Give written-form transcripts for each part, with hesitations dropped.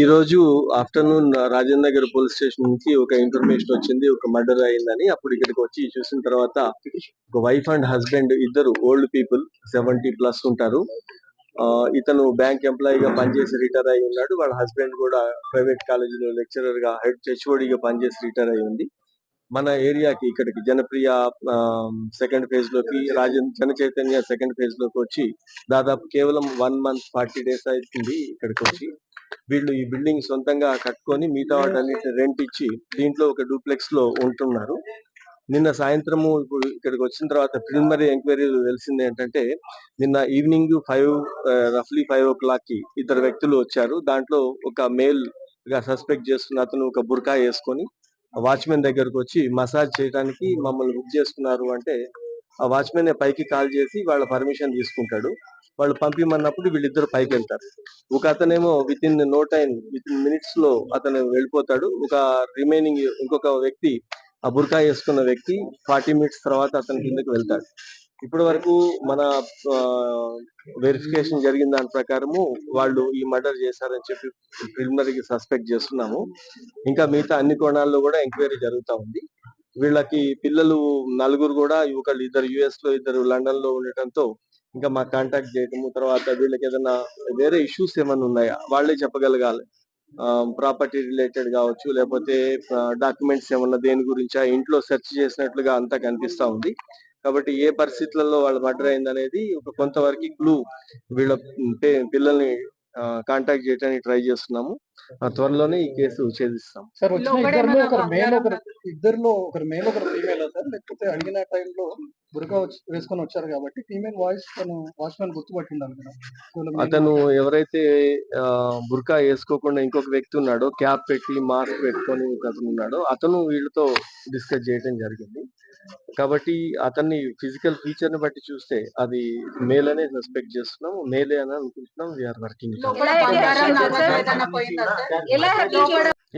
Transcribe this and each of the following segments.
ఈ రోజు afternoon Rajendra Nagar police station నుంచి ఒక ఇన్ఫర్మేషన్ వచ్చింది, ఒక మర్డర్ అయిందని. అప్పుడు ఇక్కడికి వచ్చి చూసిన తర్వాత ఒక వైఫ్ అండ్ హస్బెండ్ ఇద్దరు ఓల్డ్ పీపుల్ 70+ ఉంటారు. ఇతను బ్యాంక్ ఎంప్లాయీ గా పనిచేసి రిటైర్ అయి ఉన్నాడు. వాళ్ళ హస్బెండ్ కూడా ప్రైవేట్ కాలేజీలో లెక్చరర్ గా హెచ్ఓడి గా పనిచేసి రిటైర్ అయి ఉంది. మన ఏరియాకి ఇక్కడికి జనప్రియ సెకండ్ ఫేజ్ లోకి జన చైతన్య సెకండ్ ఫేజ్ లోకి వచ్చి దాదాపు కేవలం 1 month 40 days అవుతుంది ఇక్కడికి వచ్చి. వీళ్ళు ఈ బిల్డింగ్ సొంతంగా కట్టుకొని మిగతా వాటన్నిటిని రెంట్ ఇచ్చి దీంట్లో ఒక డూప్లెక్స్ లో ఉంటున్నారు. నిన్న సాయంత్రము ఇప్పుడు ఇక్కడికి వచ్చిన తర్వాత ప్రిలిమినరీ ఎంక్వైరీ తెలిసింది ఏంటంటే, నిన్న ఈవినింగ్ రఫ్లీ 5 o'clock కి ఇద్దరు వ్యక్తులు వచ్చారు. దాంట్లో ఒక మేల్ గా సస్పెక్ట్ చేస్తున్న అతను ఒక బుర్కా వేసుకొని వాచ్మెన్ దగ్గరకు వచ్చి మసాజ్ చేయడానికి మమ్మల్ని బుక్ చేసుకున్నారు అంటే, ఆ వాచ్మెన్ పైకి కాల్ చేసి వాళ్ళ పర్మిషన్ తీసుకుంటాడు. వాళ్ళు పంపిమన్నప్పుడు వీళ్ళిద్దరు పైకి వెళ్తారు. ఒక అతనేమో విత్ ఇన్ మినిట్స్ లో అతను వెళ్ళిపోతాడు. ఒక రిమైనింగ్ ఇంకొక వ్యక్తి, ఆ బుర్కా వేసుకున్న వ్యక్తి 40 minutes తర్వాత అతని కిందకి వెళ్తాడు. ఇప్పటి వరకు మన వెరిఫికేషన్ జరిగిన దాని ప్రకారము వాళ్ళు ఈ మర్డర్ చేశారని చెప్పి ప్రిలిమినరీకి సస్పెక్ట్ చేస్తున్నాము. ఇంకా మిగతా అన్ని కోణాల్లో కూడా ఎంక్వైరీ జరుగుతూ ఉంది. వీళ్ళకి పిల్లలు నలుగురు కూడా, ఇద్దరు యుఎస్ లో, ఇద్దరు లండన్ లో ఉండటంతో ఇంకా మా కాంటాక్ట్ చేయటము, తర్వాత వీళ్ళకి ఏదైనా వేరే ఇష్యూస్ ఏమైనా ఉన్నాయా వాళ్ళే చెప్పగలగాలి. ప్రాపర్టీ రిలేటెడ్ కావచ్చు, లేకపోతే డాక్యుమెంట్స్ ఏమన్నా దేని గురించి ఇంట్లో సెర్చ్ చేసినట్లుగా అంతా కనిపిస్తా ఉంది. కాబట్టి ఏ పరిస్థితులలో వాళ్ళు మర్డర్ అయింది అనేది ఒక కొంతవరకు క్లూ వీళ్ళ పిల్లల్ని కాంటాక్ట్ చేయడానికి ట్రై చేస్తున్నాము. త్వరలోనే ఈ కేసు ఛేదిస్తాం. సార్ వచ్చిన ఇద్దరిలో ఒకరు మేల్ ఒకరు ఫీమేల్ సార్, లేకపోతే అడిగిన టైంలో బురకా వేసుకొని వచ్చారు కాబట్టి ఫీమేల్ వాయిస్ తను వాచ్మెన్ గుర్తుపట్టిండాలి కదా. అతను ఎవరైతే బుర్కా వేసుకోకుండా ఇంకొక వ్యక్తి ఉన్నాడో, క్యాప్ పెట్టి మాస్క్ పెట్టుకొని ఒక అతను ఉన్నాడో, అతను వీళ్ళతో డిస్కస్ చేయడం జరిగింది. కాబట్టి అతన్ని ఫిజికల్ ఫీచర్ ని బట్టి చూస్తే అది మేల్ అనే సస్పెక్ట్ చేస్తున్నాం, మేలే అని అనుకుంటున్నాం. We are working.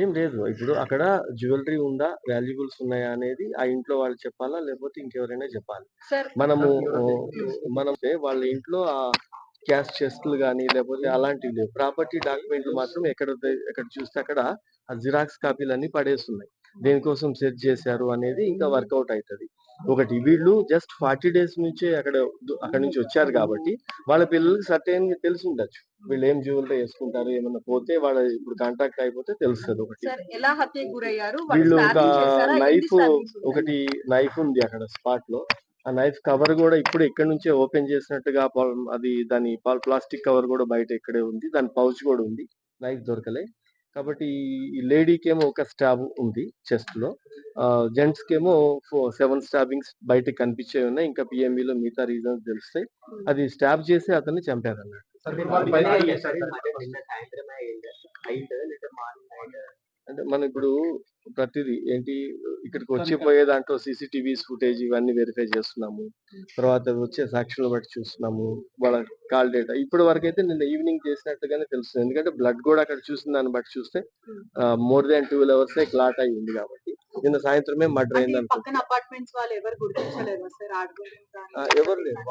ఏం లేదు, ఇప్పుడు అక్కడ జ్యువెలరీ ఉందా, వాల్యుబుల్స్ ఉన్నాయా అనేది ఆ ఇంట్లో వాళ్ళు చెప్పాలా, లేకపోతే ఇంకెవరైనా చెప్పాలి. మనం వాళ్ళ ఇంట్లో ఆ క్యాష్ చెస్ట్లు కానీ లేకపోతే అలాంటివి లేవు. ప్రాపర్టీ డాక్యుమెంట్లు మాత్రం ఎక్కడ చూస్తే అక్కడ ఆ జిరాక్స్ కాపీలు అన్ని పడేస్తున్నాయి. దేనికోసం సెర్చ్ చేశారు అనేది ఇంకా వర్కౌట్ అవుతుంది. ఒకటి, వీళ్ళు జస్ట్ 40 days నుంచే అక్కడ నుంచి వచ్చారు కాబట్టి వాళ్ళ పిల్లలకి సర్టెన్ తెలిసి ఉండొచ్చు వీళ్ళు ఏం జ్యువెలరీ వేసుకుంటారు. ఏమన్నా పోతే వాళ్ళ ఇప్పుడు కాంటాక్ట్ అయిపోతే తెలుస్తుంది. ఒకటి, వీళ్ళు ఒకటి నైఫ్ ఉంది అక్కడ స్పాట్ లో. ఆ నైఫ్ కవర్ కూడా ఇప్పుడు ఇక్కడ నుంచే ఓపెన్ చేసినట్టుగా అది దాని ప్లాస్టిక్ కవర్ కూడా బయట ఇక్కడే ఉంది. దాని పౌచ్ కూడా ఉంది. నైఫ్ దొరకలే. కాబట్టి ఈ లేడీకి ఏమో ఒక స్టాబ్ ఉంది చెస్ట్ లో, జెంట్స్ కేమో 7 స్టాబింగ్స్ బయటకు కనిపించే ఉన్నాయి. ఇంకా పిఎంఈలో మిగతా రీజన్స్ తెలుస్తాయి. అది స్టాబ్ చేసి అతన్ని చంపారు అన్నట్టు. అంటే మనం ఇప్పుడు ప్రతిదీ ఏంటి, ఇక్కడికి వచ్చిపోయే దాంట్లో CCTVs ఫుటేజ్ ఇవన్నీ వెరిఫై చేస్తున్నాము. తర్వాత వచ్చే సాక్షులను బట్టి చూస్తున్నాము, వాళ్ళ కాల్ డేటా. ఇప్పటి వరకు అయితే నిన్న ఈవినింగ్ చేసినట్టుగానే తెలుస్తుంది. ఎందుకంటే బ్లడ్ కూడా అక్కడ చూసిన దాన్ని బట్టి చూస్తే మోర్ దాన్ 12 hours క్లాట్ అయి ఉంది. కాబట్టి నిన్న సాయంత్రమే మర్డర్ అయింది అనుకుంటున్నాను. ఎవరు లేరు.